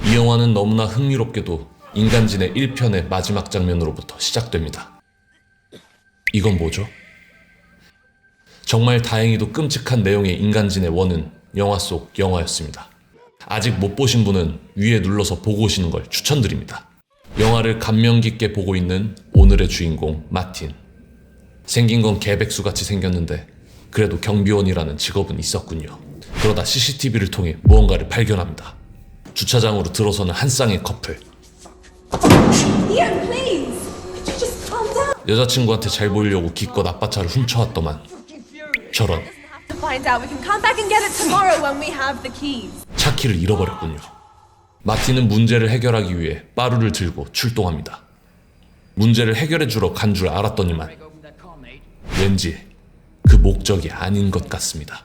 이 영화는 너무나 흥미롭게도 인간진의 1편의 마지막 장면으로부터 시작됩니다. 이건 뭐죠? 정말 다행히도 끔찍한 내용의 인간진의 원은 영화 속 영화였습니다. 아직 못 보신 분은 위에 눌러서 보고 오시는 걸 추천드립니다. 영화를 감명 깊게 보고 있는 오늘의 주인공 마틴. 생긴 건 개백수같이 생겼는데 그래도 경비원이라는 직업은 있었군요. 그러다 CCTV를 통해 무언가를 발견합니다. 주차장으로 들어서는 한 쌍의 커플. Ian, please! Could you just calm down? 여자친구한테 잘 보이려고 기껏 아빠차를 훔쳐왔더만 저런, To find out, we can come back and get it tomorrow when we have the keys. 차 키를 잃어버렸군요. 마틴은 문제를 해결하기 위해 빠루를 들고 출동합니다. 문제를 해결해주러 간 줄 알았더니만 왠지 그 목적이 아닌 것 같습니다.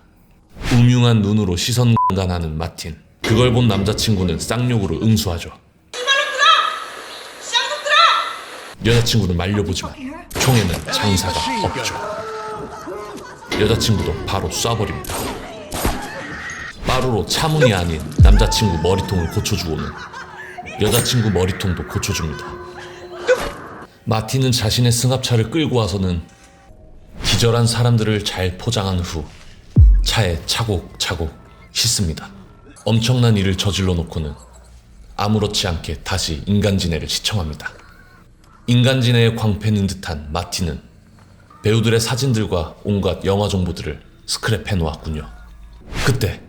음흉한 눈으로 시선 강간하는 마틴. 그걸 본 남자친구는 쌍욕으로 응수하죠. 여자친구는 말려보지만 총에는 장사가 없죠. 여자친구도 바로 쏴버립니다. 빠루로 차문이 아닌 남자친구 머리통을 고쳐주고는 여자친구 머리통도 고쳐줍니다. 마틴은 자신의 승합차를 끌고 와서는 기절한 사람들을 잘 포장한 후 차에 차곡차곡 싣습니다. 엄청난 일을 저질러 놓고는 아무렇지 않게 다시 인간지네를 시청합니다. 인간지네의 광팬인 듯한 마틴은 배우들의 사진들과 온갖 영화 정보들을 스크랩해 놓았군요. 그때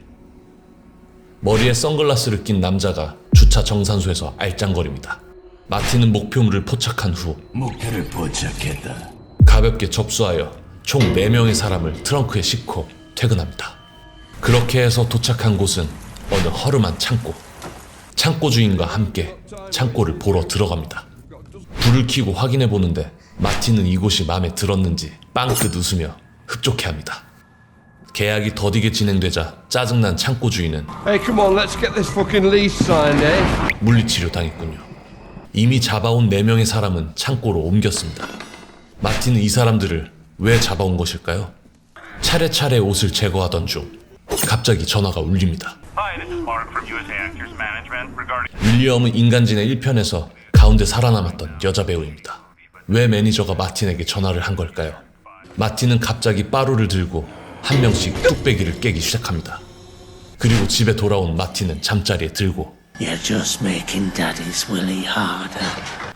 머리에 선글라스를 낀 남자가 주차 정산소에서 알짱거립니다. 마틴은 목표물을 포착한 후 목표를 포착했다. 가볍게 접수하여 총 4명의 사람을 트렁크에 싣고 퇴근합니다. 그렇게 해서 도착한 곳은 어느 허름한 창고. 창고 주인과 함께 창고를 보러 들어갑니다. 불을 켜고 확인해 보는데 마틴은 이곳이 마음에 들었는지 빵긋 웃으며 흡족해합니다. 계약이 더디게 진행되자 짜증난 창고 주인은 Hey, come on, let's get this fucking lease signed, eh? 물리치료 당했군요. 이미 잡아온 4명의 사람은 창고로 옮겼습니다. 마틴은 이 사람들을 왜 잡아온 것일까요? 차례차례 옷을 제거하던 중 갑자기 전화가 울립니다. Hi, this is Mark from USA Actors Management regarding. 윌리엄은 인간진의 1편에서 가운데 살아남았던 여자 배우입니다. 왜 매니저가 마틴에게 전화를 한 걸까요? 마틴은 갑자기 빠루를 들고 한 명씩 뚝배기를 깨기 시작합니다. 그리고 집에 돌아온 마틴은 잠자리에 들고 You're just making Daddy's willy harder.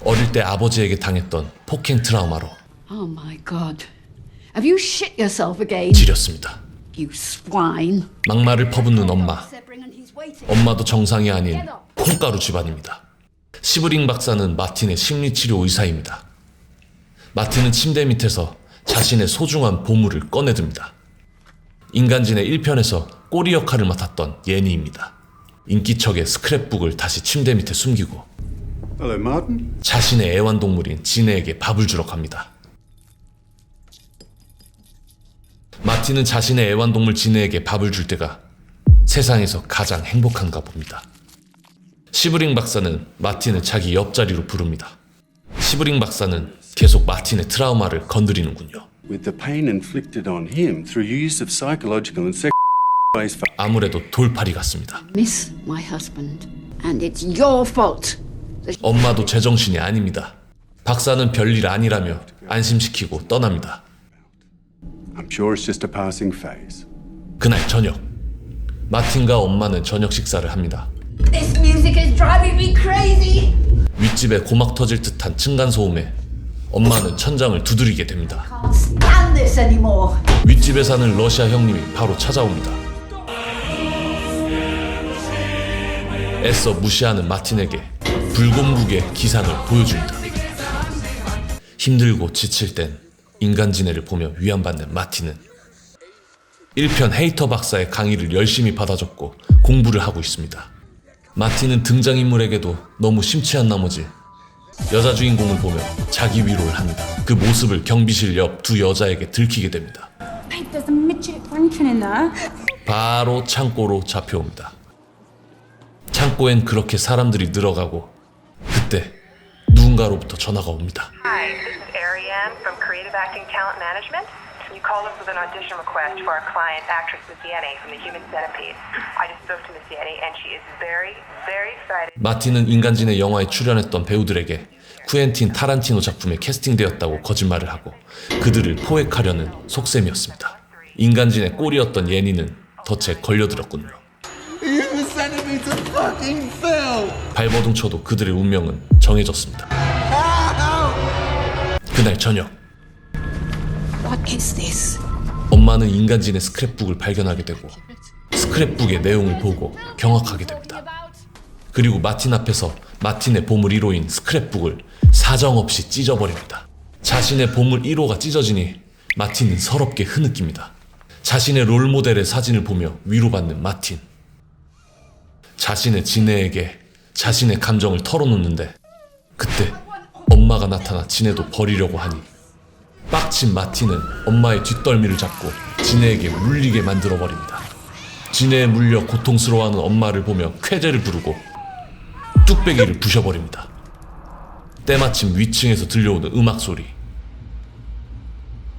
어릴 때 아버지에게 당했던 폭행 트라우마로 Oh my God. Have you shit yourself again? 지렸습니다. You swine. 막말을 퍼붓는 엄마. 엄마도 정상이 아닌 콩가루 집안입니다. 시브링 박사는 마틴의 심리치료 의사입니다. 마틴은 침대 밑에서 자신의 소중한 보물을 꺼내듭니다. 인간진의 1편에서 꼬리 역할을 맡았던 예니입니다. 인기척의 스크랩북을 다시 침대 밑에 숨기고 Hello, Martin. 자신의 애완동물인 지네에게 밥을 주러 갑니다. 마틴은 자신의 애완동물 지네에게 밥을 줄 때가 세상에서 가장 행복한가 봅니다. 시브링 박사는 마틴을 자기 옆자리로 부릅니다. 시브링 박사는 계속 마틴의 트라우마를 건드리는군요. With the pain inflicted on him through use of psychological and sexual ways. 아무래도 돌팔이 같습니다. Miss my husband. And it's your fault. 엄마도 제정신이 아닙니다. 박사는 별일 아니라며 안심시키고 떠납니다. I'm sure it's just a passing phase. 그날 저녁, 마틴과 엄마는 저녁 식사를 합니다. This music is driving me crazy! 윗집에 고막 터질 듯한 층간소음에 엄마는 천장을 두드리게 됩니다. Can't stand this anymore! 윗집에 사는 러시아 형님이 바로 찾아옵니다. 애써 무시하는 마틴에게 불공국의 기상을 보여줍니다. 힘들고 지칠 땐 인간지네를 보며 위안받는 마틴은 1편 헤이터 박사의 강의를 열심히 받아줬고 공부를 하고 있습니다. 마틴은 등장인물에게도 너무 심취한 나머지 여자 주인공을 보며 자기 위로를 합니다. 그 모습을 경비실 옆 두 여자에게 들키게 됩니다. Babe, there's a midget ranking in there. 바로 창고로 잡혀옵니다. 창고엔 그렇게 사람들이 늘어가고 그때 누군가로부터 전화가 옵니다. Hi, this is Ariane from Creative Acting Talent Management. You called us with an audition request for our client, actress Miss Yenny from The Human Centipede. I just spoke to Miss Yenny, and she is very, very excited. 마틴은 인간지네 영화에 출연했던 배우들에게 쿠엔틴 타란티노 작품에 캐스팅되었다고 거짓말을 하고 그들을 포획하려는 속셈이었습니다. 인간지네 꼴이었던 예니는 덫에 걸려들었군요. 발버둥 쳐도 그들의 운명은 정해졌습니다. 그날 저녁 What is this? 엄마는 인간지네 스크랩북을 발견하게 되고 스크랩북의 내용을 보고 경악하게 됩니다. 그리고 마틴 앞에서 마틴의 보물 1호인 스크랩북을 사정없이 찢어버립니다. 자신의 보물 1호가 찢어지니 마틴은 서럽게 흐느낍니다. 자신의 롤모델의 사진을 보며 위로받는 마틴. 자신의 지네에게 자신의 감정을 털어놓는데 그때 엄마가 나타나 지네도 버리려고 하니 빡친 마틴은 엄마의 뒷덜미를 잡고 지네에게 물리게 만들어버립니다. 지네에 물려 고통스러워하는 엄마를 보며 쾌재를 부르고 뚝배기를 부셔버립니다. 때마침 위층에서 들려오는 음악 소리.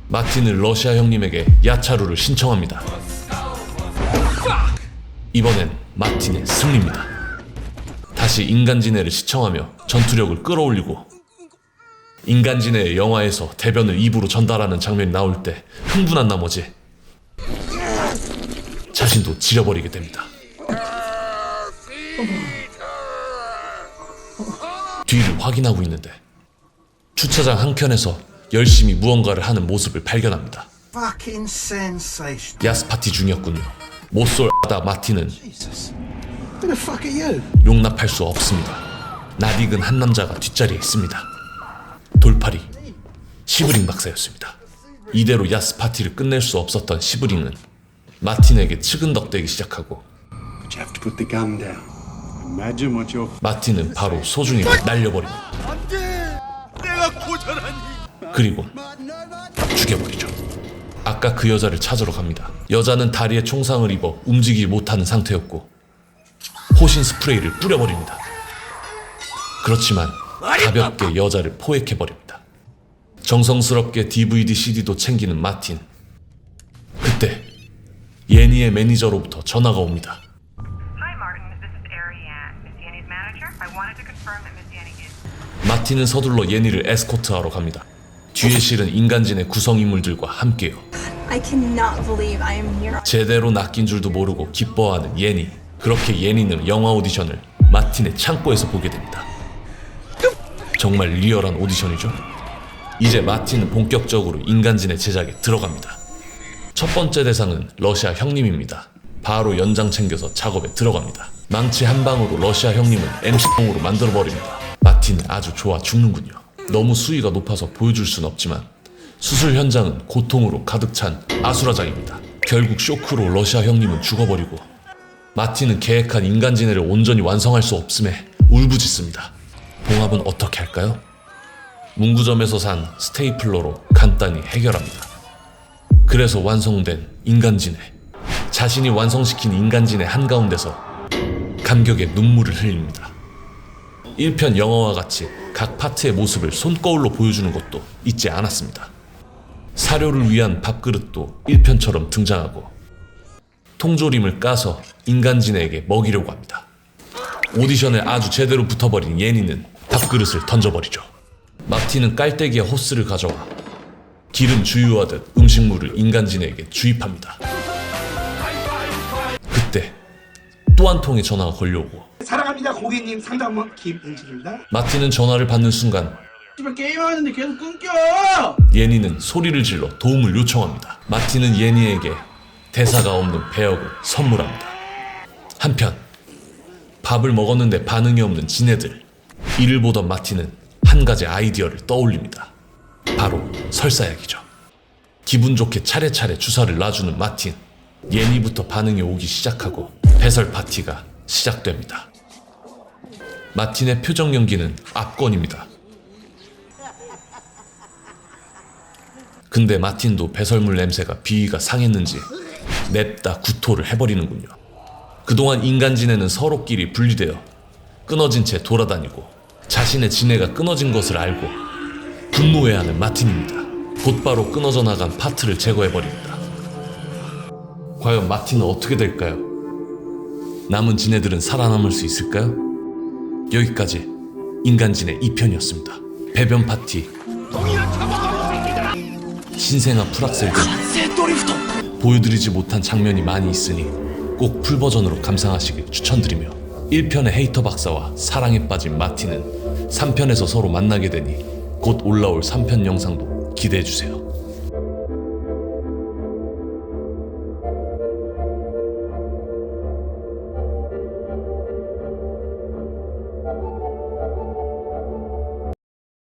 마틴은 러시아 형님에게 야차루를 신청합니다. 이번엔 마틴의 승리입니다. 다시 인간지네를 시청하며 전투력을 끌어올리고 인간지네의 영화에서 대변을 입으로 전달하는 장면이 나올 때 흥분한 나머지 자신도 지려버리게 됩니다. 뒤를 확인하고 있는데 주차장 한켠에서 열심히 무언가를 하는 모습을 발견합니다. 야스 파티 중이었군요. 못쏠하다 마틴은 용납할 수 없습니다. 낯익은 한 남자가 뒷자리에 있습니다. 돌팔이 시브링 박사였습니다. 이대로 야스 파티를 끝낼 수 없었던 시브링은 마틴에게 측은덕대기 시작하고 But you have to put the gun down. Imagine what your 마틴은 바로 소중이를 날려버립니다. 그리고 죽여버리죠. 아까 그 여자를 찾으러 갑니다. 여자는 다리에 총상을 입어 움직이지 못하는 상태였고 호신 스프레이를 뿌려버립니다. 그렇지만 가볍게 여자를 포획해버립니다. 정성스럽게 DVD, CD도 챙기는 마틴. 그때 예니의 매니저로부터 전화가 옵니다. Hi, Martin. This is Ariane, Miss Yenny's manager. I wanted to confirm that Miss Yenny is. 마틴은 서둘러 예니를 에스코트하러 갑니다. 뒤에 실은 인간지네 구성인물들과 함께요. I cannot believe I am here. 제대로 낚인 줄도 모르고 기뻐하는 예니. 그렇게 예니는 영화 오디션을 마틴의 창고에서 보게 됩니다. 정말 리얼한 오디션이죠. 이제 마틴은 본격적으로 인간지네 제작에 들어갑니다. 첫 번째 대상은 러시아 형님입니다. 바로 연장 챙겨서 작업에 들어갑니다. 망치 한 방으로 러시아 형님은 MC용으로 만들어버립니다. 마틴은 아주 좋아 죽는군요. 너무 수위가 높아서 보여줄 순 없지만 수술 현장은 고통으로 가득 찬 아수라장입니다. 결국 쇼크로 러시아 형님은 죽어버리고 마틴은 계획한 인간지네를 온전히 완성할 수 없음에 울부짖습니다. 봉합은 어떻게 할까요? 문구점에서 산 스테이플러로 간단히 해결합니다. 그래서 완성된 인간지네. 자신이 완성시킨 인간지네 한가운데서 감격의 눈물을 흘립니다. 1편 영화와 같이 각 파트의 모습을 손거울로 보여주는 것도 잊지 않았습니다. 사료를 위한 밥그릇도 1편처럼 등장하고 통조림을 까서 인간지네에게 먹이려고 합니다. 오디션에 아주 제대로 붙어버린 예니는 밥그릇을 던져버리죠. 마틴은 깔때기에 호스를 가져와 기름 주유하듯 음식물을 인간지네에게 주입합니다. 그때 또 한 통의 전화가 걸려오고 사랑합니다 고객님 상담원 김은실입니다. 마틴은 전화를 받는 순간 집에 게임하는데 계속 끊겨. 예니는 소리를 질러 도움을 요청합니다. 마틴은 예니에게 대사가 없는 배역을 선물합니다. 한편 밥을 먹었는데 반응이 없는 지네들. 이를 보던 마틴은 한 가지 아이디어를 떠올립니다. 바로 설사약이죠. 기분 좋게 차례차례 주사를 놔주는 마틴. 예니부터 반응이 오기 시작하고 배설 파티가 시작됩니다. 마틴의 표정 연기는 압권입니다. 근데 마틴도 배설물 냄새가 비위가 상했는지 냅다 구토를 해버리는군요. 그동안 인간지네는 서로끼리 분리되어 끊어진 채 돌아다니고 자신의 지네가 끊어진 것을 알고 분노해하는 마틴입니다. 곧바로 끊어져 나간 파트를 제거해버립니다. 과연 마틴은 어떻게 될까요? 남은 지네들은 살아남을 수 있을까요? 여기까지 인간진의 2편이었습니다. 배변 파티, 신생아 풀악셀 등 보여드리지 못한 장면이 많이 있으니 꼭 풀버전으로 감상하시길 추천드리며 1편의 헤이터 박사와 사랑에 빠진 마틴은 3편에서 서로 만나게 되니 곧 올라올 3편 영상도 기대해주세요.